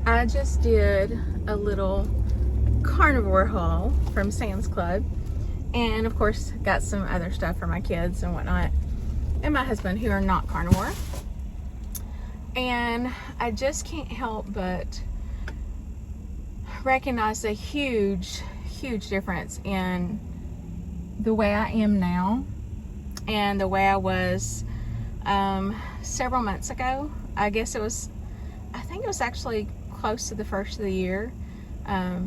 I just did a little carnivore haul from Sam's Club, and of course got some other stuff for my kids and whatnot, and my husband, who are not carnivore. And I just can't help but recognize a huge difference in the way I am now and the way I was several months ago. I think it was actually close to the first of the year. I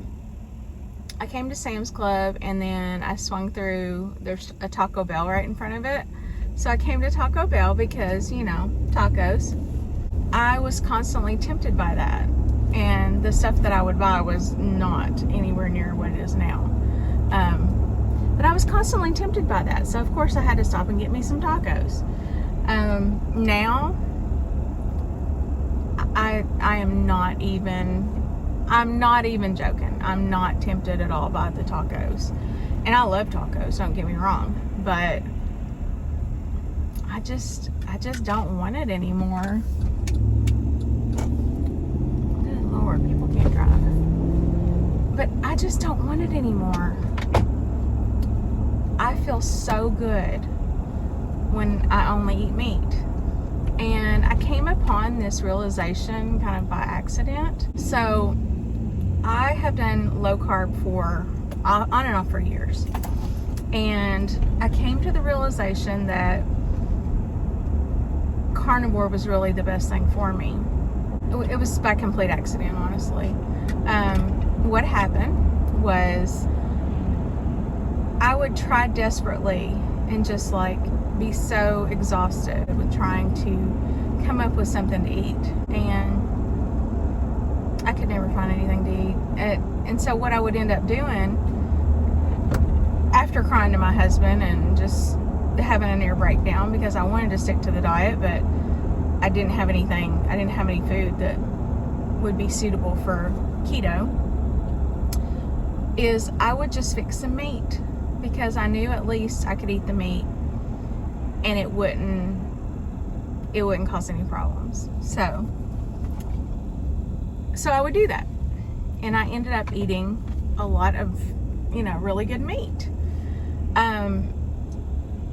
came to Sam's Club, and then I swung through, there's a Taco Bell right in front of it. So I came to Taco Bell because, you know, tacos. I was constantly tempted by that. And the stuff that I would buy was not anywhere near what it is now. But I was constantly tempted by that. So of course I had to stop and get me some tacos. Now, I'm not even joking. I'm not tempted at all by the tacos. And I love tacos, don't get me wrong. But I just don't want it anymore. Good Lord, people can't drive. But I just don't want it anymore. I feel so good when I only eat meat. And I came upon this realization kind of by accident. So I have done low carb for on and off for years. And I came to the realization that carnivore was really the best thing for me. It was by complete accident, honestly. What happened was I would try desperately and just like be so exhausted with trying to come up with something to eat, and I could never find anything to eat. And so what I would end up doing, after crying to my husband and just having a near breakdown because I wanted to stick to the diet, but I didn't have any food that would be suitable for keto, is I would just fix some meat, because I knew at least I could eat the meat and it wouldn't cause any problems. So I would do that. And I ended up eating a lot of, really good meat.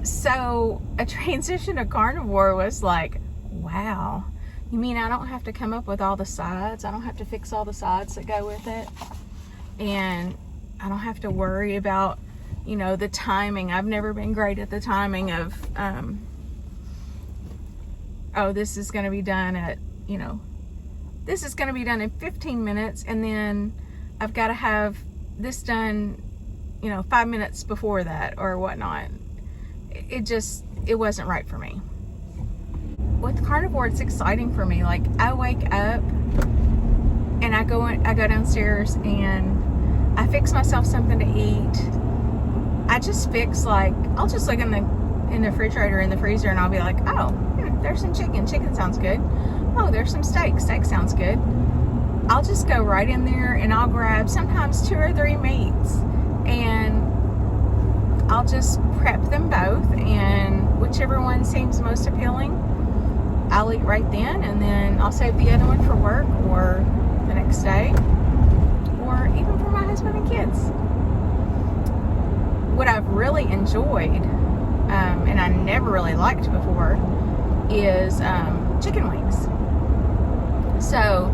So a transition to carnivore was like, wow, you mean I don't have to come up with all the sides? I don't have to fix all the sides that go with it? And I don't have to worry about, the timing. I've never been great at the timing of, this is going to be done at, this is going to be done in 15 minutes, and then I've got to have this done, 5 minutes before that or whatnot. It wasn't right for me. With carnivore, it's exciting for me. Like, I wake up and I go downstairs and I fix myself something to eat. I just fix, I'll just look in the refrigerator, in the freezer, and I'll be like, there's some chicken. Chicken sounds good. Oh, there's some steak. Steak sounds good. I'll just go right in there and I'll grab sometimes 2 or 3 meats, and I'll just prep them both, and whichever one seems most appealing, I'll eat right then, and then I'll save the other one for work or the next day, or even for my husband and kids. What I've really enjoyed, and I never really liked before, is chicken wings. So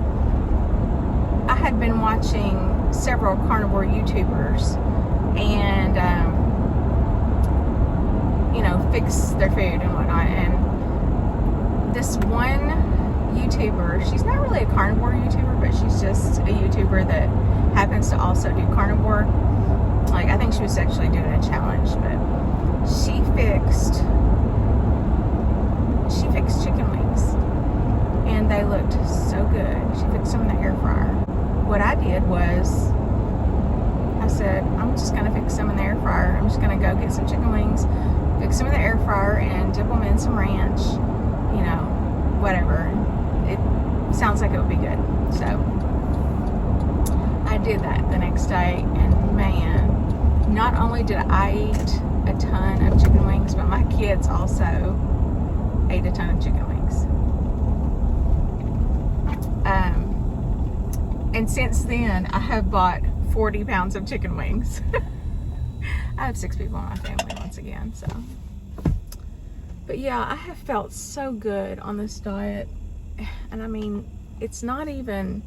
I had been watching several carnivore YouTubers and fix their food and whatnot, and this one YouTuber, she's not really a carnivore YouTuber, but she's just a YouTuber that happens to also do carnivore. I think she was actually doing a challenge, but she fixed chicken wings, and they looked so good. She fixed them in the air fryer. What I did was, I said, I'm just going to fix them in the air fryer. I'm just going to go get some chicken wings, fix them in the air fryer, and dip them in some ranch, whatever. It sounds like it would be good. So I did that the next day, and man, not only did I eat a ton of chicken wings, but my kids also ate a ton of chicken wings. And since then, I have bought 40 pounds of chicken wings. I have 6 people in my family once again, so. But yeah, I have felt so good on this diet. And I mean, it's not been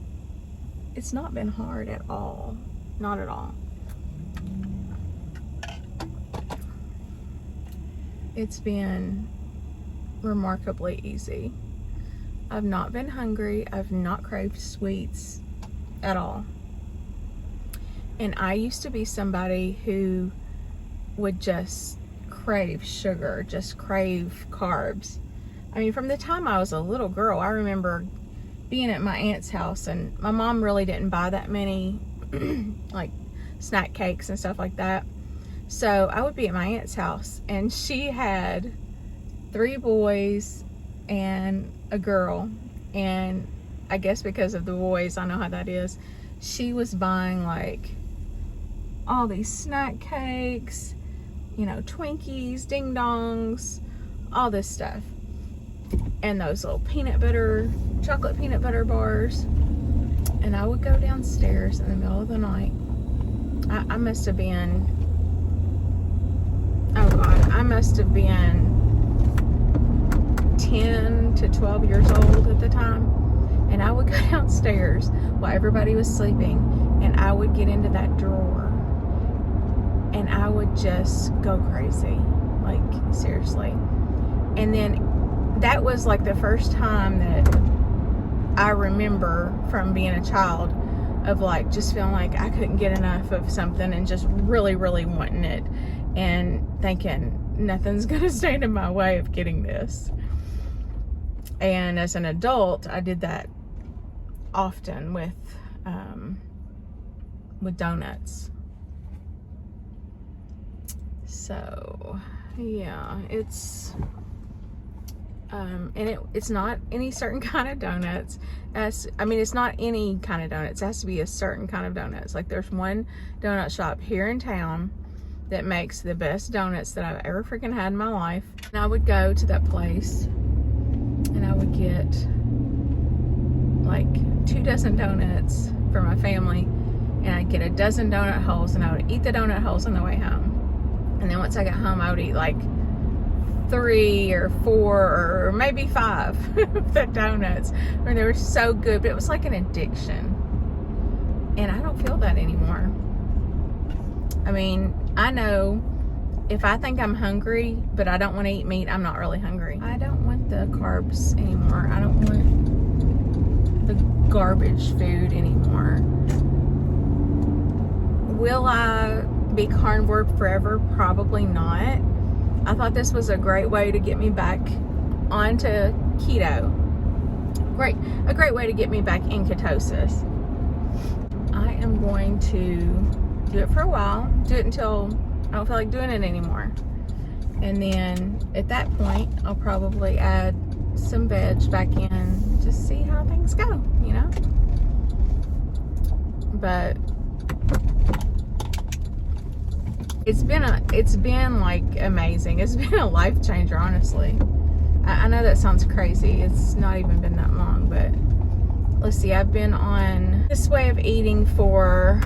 hard at all. Not at all. It's been remarkably easy. I've not been hungry. I've not craved sweets at all. And I used to be somebody who would just crave sugar, just crave carbs. I mean, from the time I was a little girl, I remember being at my aunt's house, and my mom really didn't buy that many like snack cakes and stuff like that. So I would be at my aunt's house, and she had 3 boys and a girl, and I guess because of the boys, I know how that is, she was buying like all these snack cakes, you know, Twinkies, Ding Dongs, all this stuff, and those little chocolate peanut butter bars. And I would go downstairs in the middle of the night. I must have been, oh God, I must have been 10 to 12 years old at the time. And I would go downstairs while everybody was sleeping, and I would get into that drawer, and I would just go crazy, like seriously. And then that was like the first time that I remember from being a child of like just feeling like I couldn't get enough of something and just really, really wanting it and thinking nothing's gonna stand in my way of getting this. And as an adult, I did that often with donuts. So yeah, it's and it's not any certain kind of donuts. It's not any kind of donuts. It has to be a certain kind of donuts. Like there's one donut shop here in town that makes the best donuts that I've ever freaking had in my life. And I would go to that place, and I would get like 2 dozen donuts for my family, and I'd get a dozen donut holes, and I would eat the donut holes on the way home. And then once I got home, I would eat like 3 or 4 or maybe 5 of the donuts. I mean, they were so good, but it was like an addiction. And I don't feel that anymore. I mean, I know if I think I'm hungry, but I don't want to eat meat, I'm not really hungry. I don't want the carbs anymore. I don't want the garbage food anymore. Will I be carnivore forever? Probably not. I thought this was a great way to get me back onto keto. A great way to get me back in ketosis. I am going to do it for a while. Do it until I don't feel like doing it anymore. And then at that point, I'll probably add some veg back in, just see how things go, you know? But it's been like amazing. It's been a life changer, honestly. I know that sounds crazy. It's not even been that long, but let's see. I've been on this way of eating for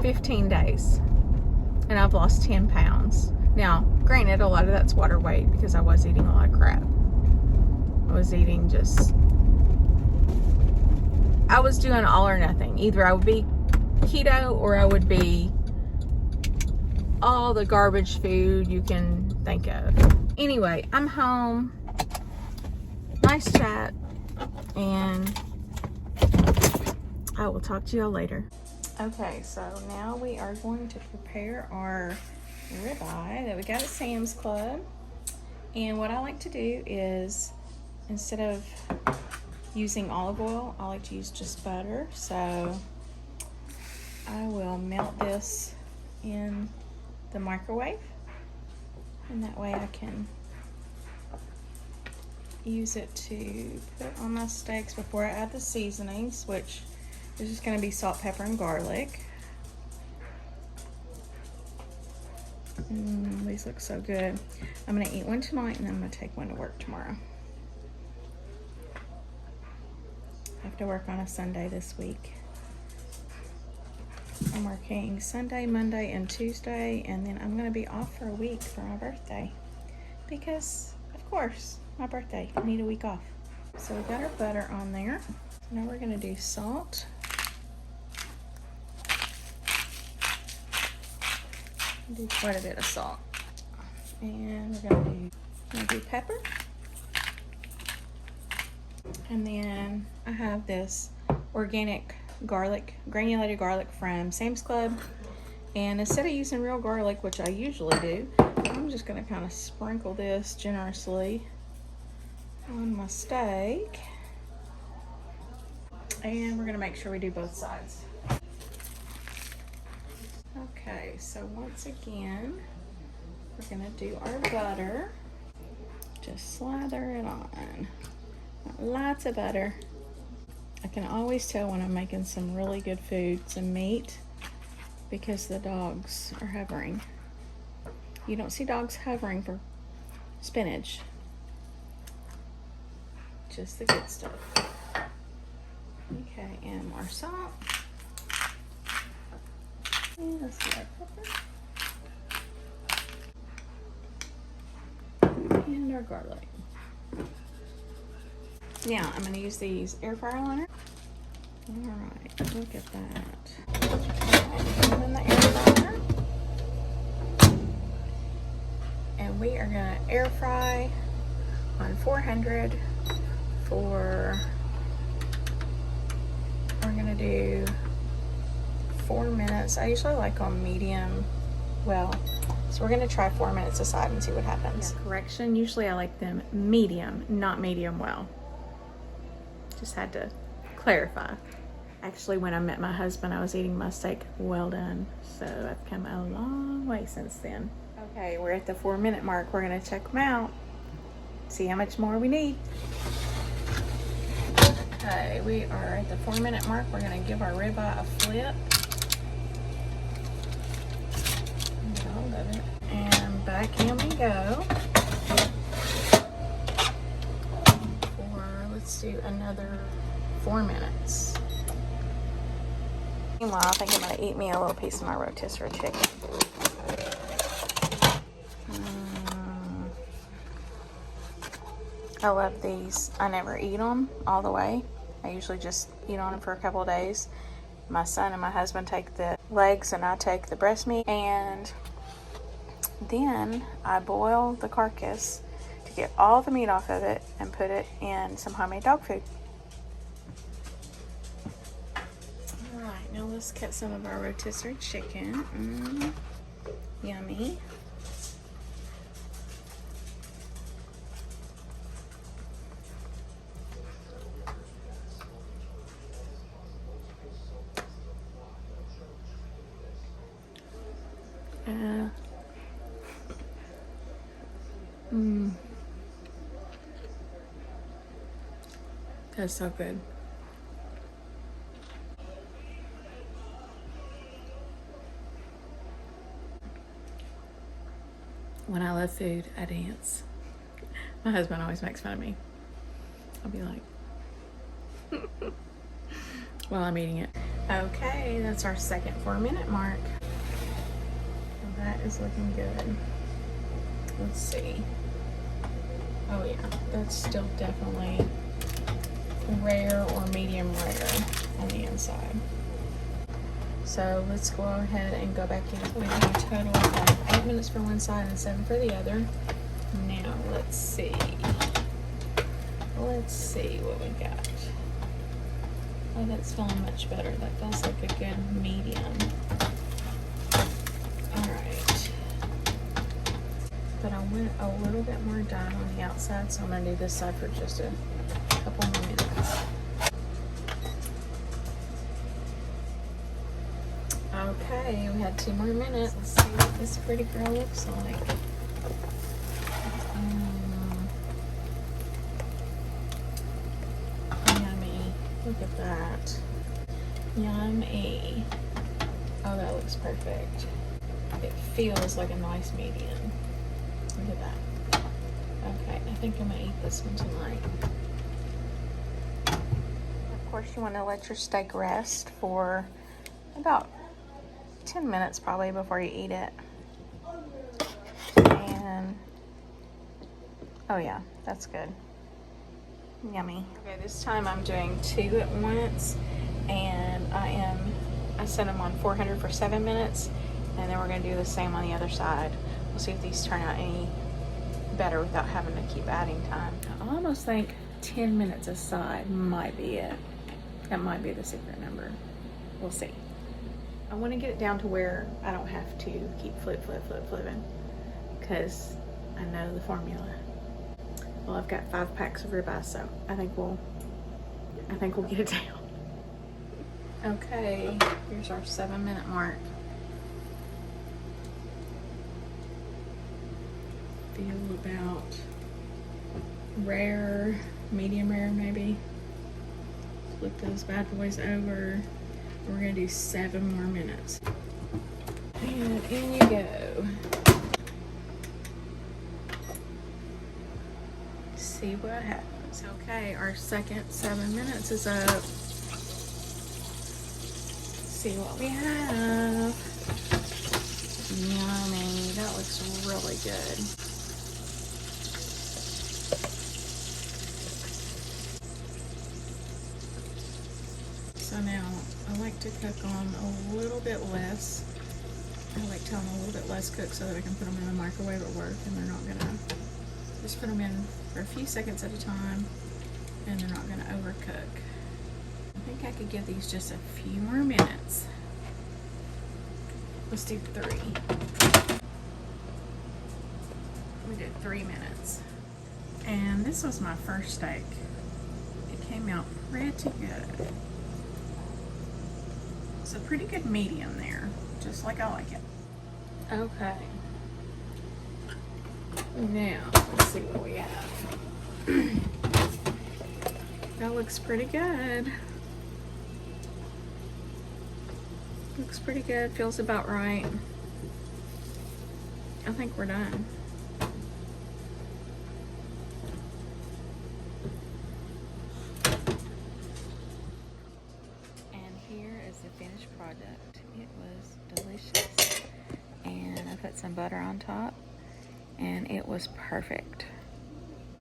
15 days, and I've lost 10 pounds. Now, granted, a lot of that's water weight because I was eating a lot of crap. I was doing all or nothing. Either I would be keto or I would be all the garbage food you can think of. Anyway, I'm home. Nice chat, and I will talk to y'all later. Okay, so now we are going to prepare our ribeye that we got at Sam's Club. And what I like to do is, instead of using olive oil, I like to use just butter. So I will melt this in the microwave, and that way I can use it to put on my steaks before I add the seasonings, which is just going to be salt, pepper, and garlic. These look so good. I'm going to eat one tonight, and then I'm going to take one to work tomorrow. I have to work on a Sunday this week. I'm working Sunday, Monday, and Tuesday, and then I'm going to be off for a week for my birthday. Because, of course, my birthday. I need a week off. So we got our butter on there. So now we're going to do salt. Do quite a bit of salt. And we're going to do pepper. And then I have this organic garlic, granulated garlic from Sam's Club. And instead of using real garlic, which I usually do, I'm just going to kind of sprinkle this generously on my steak. And we're going to make sure we do both sides. Okay, so once again, we're going to do our butter. Just slather it on. Lots of butter. I can always tell when I'm making some really good food, some meat, because the dogs are hovering. You don't see dogs hovering for spinach. Just the good stuff. Okay, and more salt. And let's do our pepper. And our garlic. Now, I'm going to use these air fryer liners. Alright, look at that. Put in the air fryer. And we are going to air fry on 400 for, we're going to do 4 minutes. I usually like on medium well. So we're going to try 4 minutes aside and see what happens. Yeah, correction, usually I like them medium, not medium well. Just had to clarify. Actually, when I met my husband, I was eating my steak well done. So I've come a long way since then. Okay, we're at the 4 minute mark. We're gonna check them out. See how much more we need. Okay, we are at the 4 minute mark. We're gonna give our ribeye a flip. All of it. And back in we go. Let's do another 4 minutes. Meanwhile, I think I'm going to eat me a little piece of my rotisserie chicken. I love these. I never eat them all the way. I usually just eat on them for a couple of days. My son and my husband take the legs and I take the breast meat. And then I boil the carcass to get all the meat off of it and put it in some homemade dog food. Alright, now let's cut some of our rotisserie chicken. Yummy. That's so good. When I love food, I dance. My husband always makes fun of me. I'll be like, while I'm eating it. Okay, that's our second 4 minute mark. Well, that is looking good. Let's see. Oh yeah, that's still definitely rare or medium rare on the inside. So let's go ahead and go back in. We have a total of 8 minutes for one side and 7 for the other. Now let's see. Let's see what we got. Oh, that's feeling much better. That feels like a good medium. Alright. But I went a little bit more done on the outside, so I'm going to do this side for just a couple more minutes. Okay, we had 2 more minutes. Let's see what this pretty girl looks like. Yummy. Look at that. Yummy. Oh, that looks perfect. It feels like a nice medium. Look at that. Okay, I think I'm gonna eat this one tonight. Of course, you want to let your steak rest for about 10 minutes probably before you eat it. And oh yeah, that's good. Yummy. Okay, this time I'm doing 2 at once, and I set them on 400 for 7 minutes, and then we're gonna do the same on the other side. We'll see if these turn out any better without having to keep adding time. I almost think 10 minutes a side might be it. That might be the secret number. We'll see. I want to get it down to where I don't have to keep flipping, because I know the formula. Well, I've got 5 packs of ribeye, so I think we'll get it down. Okay, here's our 7-minute mark. Feel about rare, medium rare maybe. Flip those bad boys over. We're gonna do 7 more minutes. And in you go. See what happens. Okay, our second 7 minutes is up. See what we have. Yummy, that looks really good. So now I like to cook on a little bit less. I like to have them a little bit less cooked so that I can put them in the microwave at work, and they're not gonna, just put them in for a few seconds at a time, and they're not gonna overcook. I think I could give these just a few more minutes. Let's do 3. We did 3 minutes. And this was my first steak. It came out pretty good. It's a pretty good medium there, just like I like it. Okay. Now, let's see what we have. That looks pretty good. Looks pretty good, feels about right. I think we're done. And here is the finished product. It was delicious. And I put some butter on top, and it was perfect.